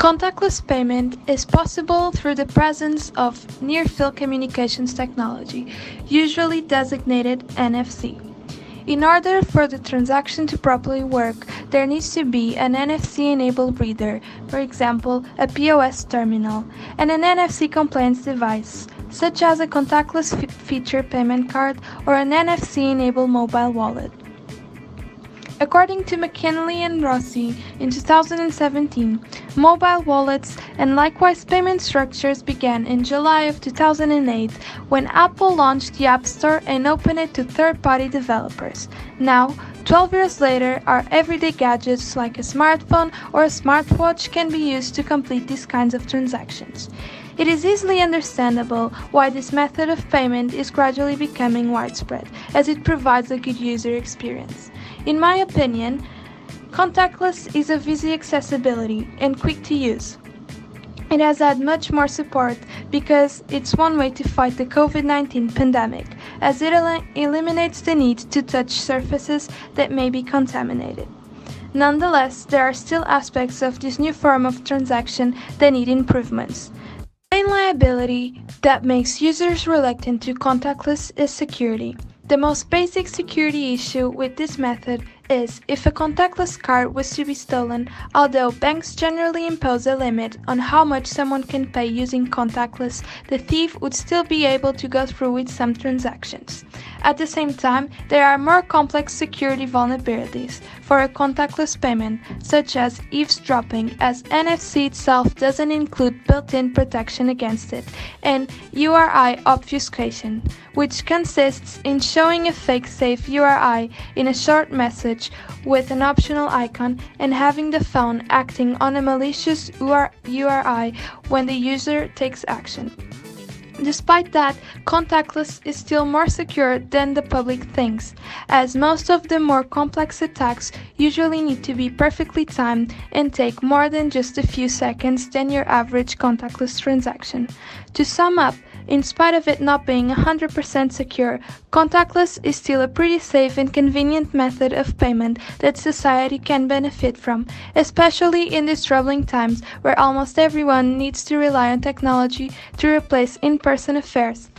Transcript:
Contactless payment is possible through the presence of near-field communications technology, usually designated NFC. In order for the transaction to properly work, there needs to be an NFC-enabled reader, for example, a POS terminal, and an NFC compliance device, such as a contactless feature payment card or an NFC-enabled mobile wallet. According to McKinley and Rossi in 2017, mobile wallets and likewise payment structures began in July of 2008 when Apple launched the App Store and opened it to third-party developers. Now, 12 years later, our everyday gadgets like a smartphone or a smartwatch can be used to complete these kinds of transactions. It is easily understandable why this method of payment is gradually becoming widespread, as it provides a good user experience. In my opinion, contactless is of easy accessibility and quick to use. It has had much more support because it's one way to fight the COVID-19 pandemic, as it eliminates the need to touch surfaces that may be contaminated. Nonetheless, there are still aspects of this new form of transaction that need improvements. The main liability that makes users reluctant to contactless is security. The most basic security issue with this method is if a contactless card was to be stolen, although banks generally impose a limit on how much someone can pay using contactless, the thief would still be able to go through with some transactions. At the same time, there are more complex security vulnerabilities for a contactless payment, such as eavesdropping, as NFC itself doesn't include built-in protection against it, and URI obfuscation, which consists in showing a fake safe URI in a short message with an optional icon and having the phone acting on a malicious URI when the user takes action. Despite that, contactless is still more secure than the public thinks, as most of the more complex attacks usually need to be perfectly timed and take more than just a few seconds than your average contactless transaction. To sum up, in spite of it not being 100% secure, contactless is still a pretty safe and convenient method of payment that society can benefit from, especially in these troubling times where almost everyone needs to rely on technology to replace in-person affairs.